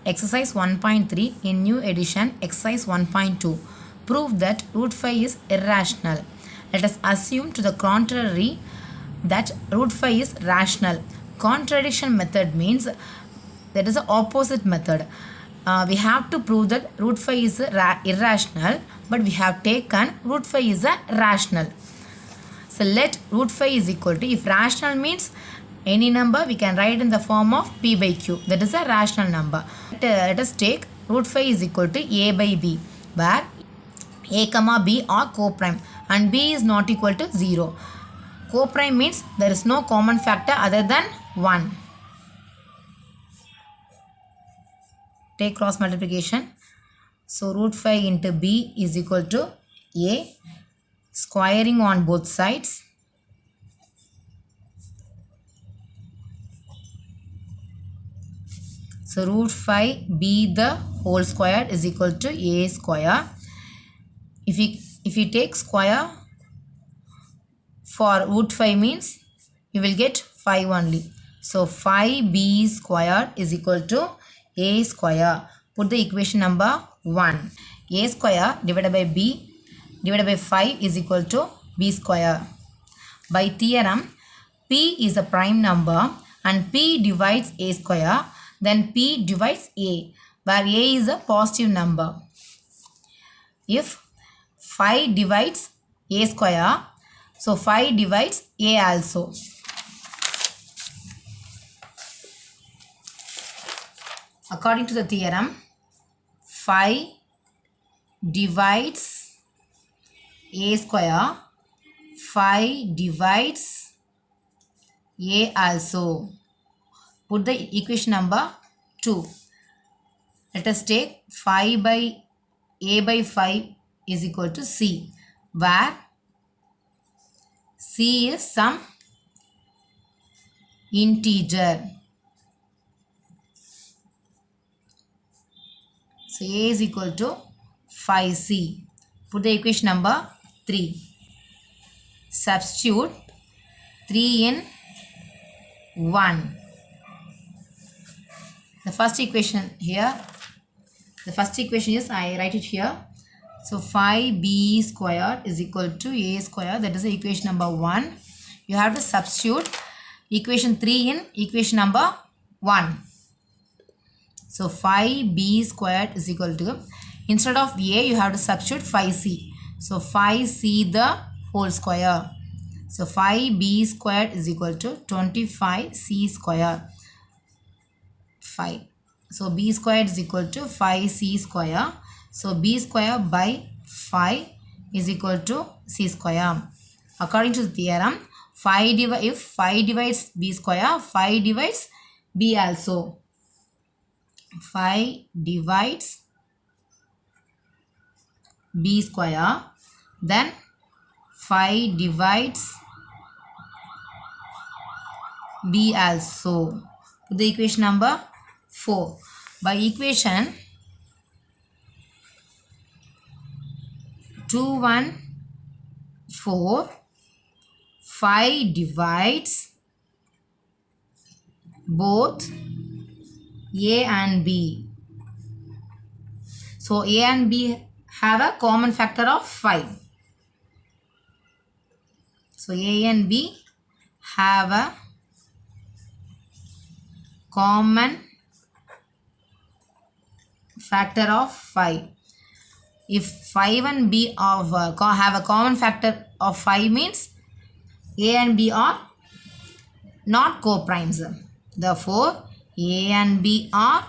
Exercise 1.3 in new edition, exercise 1.2. Prove that root 5 is irrational. Let us assume to the contrary that root 5 is rational. Contradiction method means that is the opposite method. We have to prove that root 5 is irrational, but we have taken root 5 is a rational. So let root 5 is equal to, if rational means any number we can write in the form of p by q, that is a rational number. Let us take root 5 is equal to a by b, where a comma b are co-prime and b is not equal to 0. Co-prime means there is no common factor other than 1. Take cross multiplication. So root 5 into b is equal to a, squaring on both sides. So root 5 b the whole square is equal to a square. If you take square for root 5 means you will get 5 only. So 5b square is equal to a square. Put the equation number 1. A square divided by b divided by 5 is equal to b square. By theorem, p is a prime number and p divides a square, then p divides a, where a is a positive number. If 5 divides a square, so 5 divides a also. According to the theorem, 5 divides a square, 5 divides a also. Put the equation number 2. Let us take 5 by a by 5 is equal to c, where c is some integer. So a is equal to 5c. Put the equation number 3. Substitute 3 in 1. The first equation here, the first equation is, I write it here. So 5b square is equal to a square, that is the equation number 1. You have to substitute equation 3 in equation number 1. So 5b squared is equal to, instead of a you have to substitute 5c. So 5c the whole square. So 5b squared is equal to 25c square. 5. So b squared is equal to 5c square. So b square by 5 is equal to c square. According to the theorem, if 5 divides b square, 5 divides b also. 5 divides b square, then 5 divides b also. Put the equation number 4. By equation 2, 1, 4, 5 divides both a and b. So a and b have a common factor of 5. So a and b have a common factor of 5. If 5 and b have a common factor of 5 means a and b are not co-primes. Therefore, a and b are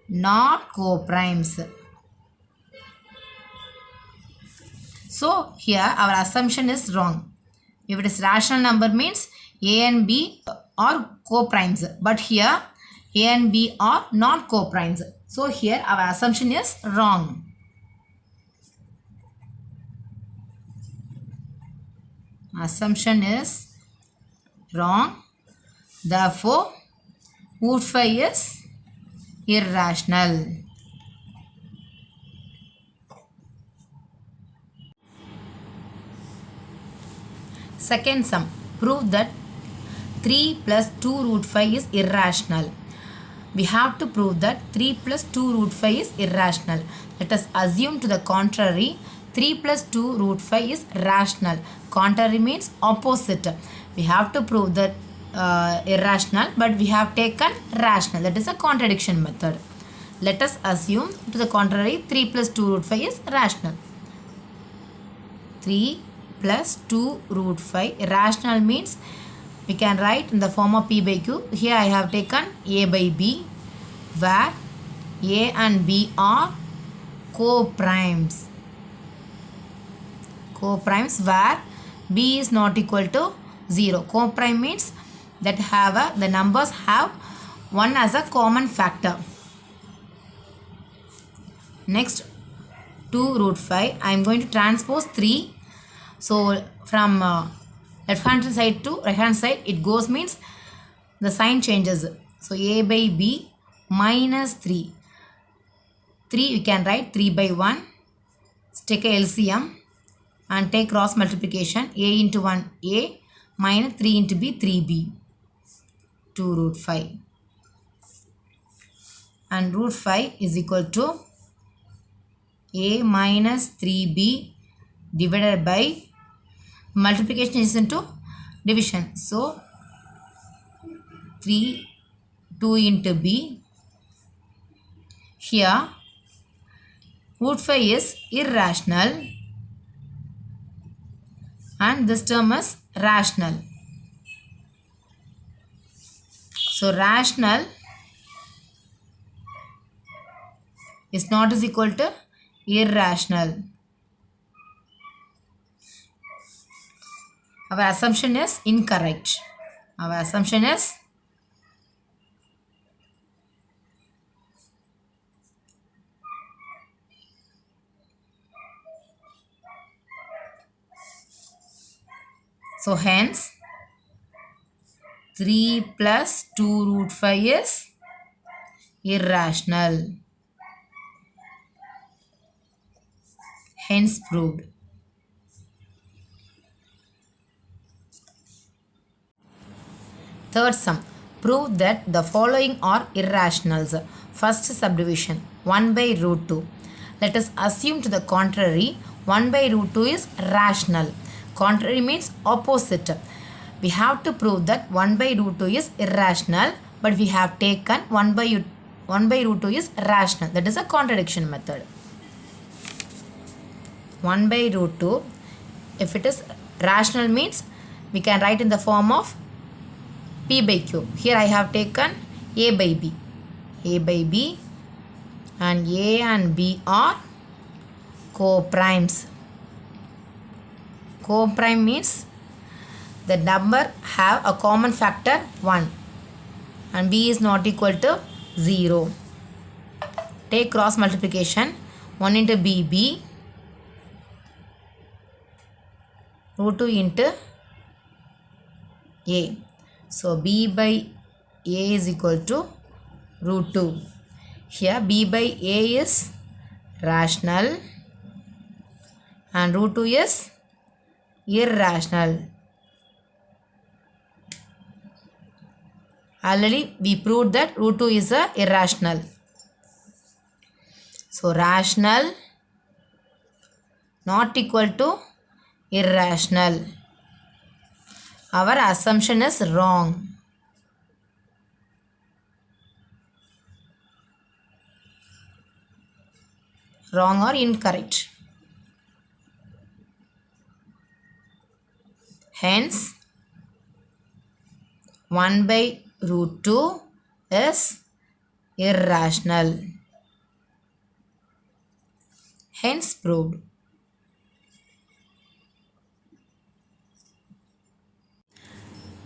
not co-primes. So here our assumption is wrong. If it is rational number means a and b are co-primes, but here a and b are not co-primes. So here our assumption is wrong. Assumption is wrong. Therefore, root 5 is irrational. Second sum. Prove that 3 plus 2 root 5 is irrational. we have to prove that 3 plus 2 root 5 is irrational. Let us assume to the contrary, 3 plus 2 root 5 is rational. Contrary means opposite. We have to prove that irrational, but we have taken rational. That is a contradiction method. Let us assume to the contrary, 3 plus 2 root 5 is rational. 3 plus 2 root 5. Rational means we can write in the form of P by Q. Here I have taken A by B, where A and B are co-primes. Co-primes where B is not equal to 0. Co-prime means that the numbers have 1 as a common factor. Next, 2 root 5. I am going to transpose 3. So from left hand side to right hand side it goes, means the sign changes. So A by B minus 3. 3 we can write 3 by 1. Let's take a LCM and take cross multiplication. A into 1 A minus 3 into B 3B. 2 root 5. And root 5 is equal to A minus 3B divided by multiplication is into division. So 2 into B. Here root 5 is irrational and this term is rational. So rational is not is equal to irrational. Our assumption is incorrect. Our assumption is so hence 3 plus 2 root 5 is irrational. Hence proved. Third sum. Prove that the following are irrationals. First subdivision 1 by root 2. Let us assume to the contrary 1 by root 2 is rational. Contrary means opposite. We have to prove that 1 by root 2 is irrational, but we have taken 1 by root 2 is rational. That is a contradiction method. 1 by root 2, if it is rational means we can write in the form of P by Q. Here I have taken A by B. A by B and A and B are co-primes. Co-prime means the number have a common factor 1 and B is not equal to 0. Take cross multiplication. 1 into B root 2 into A. So B by A is equal to root 2. Here B by A is rational and root 2 is irrational. Already we proved that root 2 is irrational. So rational not equal to irrational. Our assumption is wrong. Wrong or incorrect. Hence 1 by root 2 is irrational. Hence proved.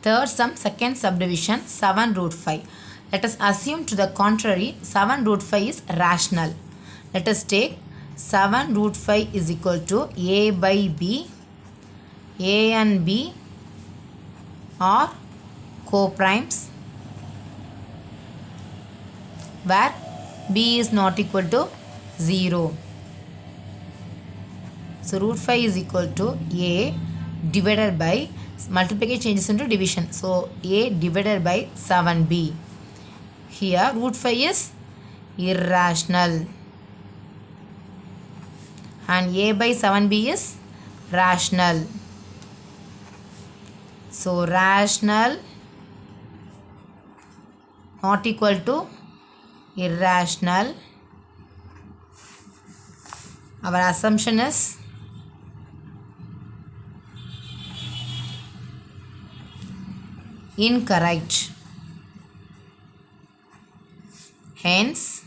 Third sum, second subdivision 7 root 5. Let us assume to the contrary 7 root 5 is rational. Let us take 7 root 5 is equal to A by B. A and B are co-primes where B is not equal to 0. So root 5 is equal to A divided by, multiplication changes into division. So A divided by 7B. Here root 5 is irrational. And a by 7b is rational. So rational not equal to irrational. Our assumption is incorrect. Hence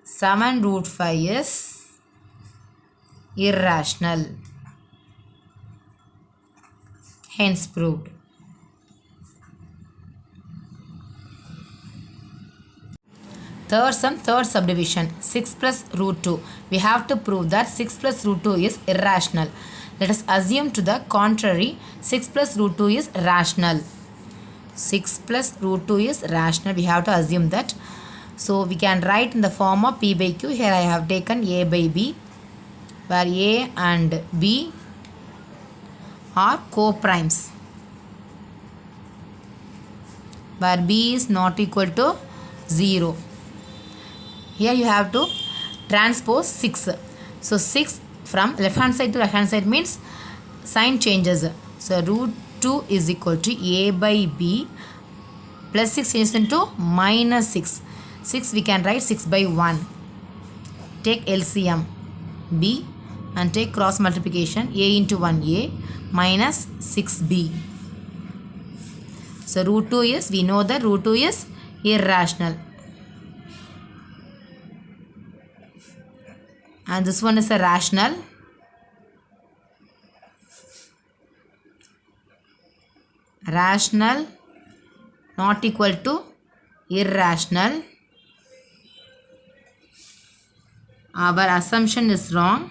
7 root 5 is irrational. Hence proved. Third sum, third subdivision, 6 plus root 2. We have to prove that 6 plus root 2 is irrational. Let us assume to the contrary, 6 plus root 2 is rational. 6 plus root 2 is rational. We have to assume that. So we can write in the form of P by Q. Here I have taken A by B, where A and B are co-primes, where B is not equal to 0. Here you have to transpose 6. So 6 from left hand side to right hand side means sign changes. So root 2 is equal to A by B plus 6 changes into minus 6. 6 we can write 6 by 1. Take LCM B and take cross multiplication A into 1A minus 6B. So root 2 is, we know that root 2 is irrational. And this one is a rational. Rational not equal to irrational. Our assumption is wrong.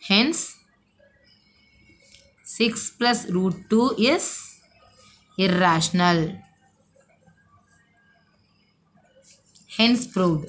Hence 6 plus root 2 is irrational. Hence proved.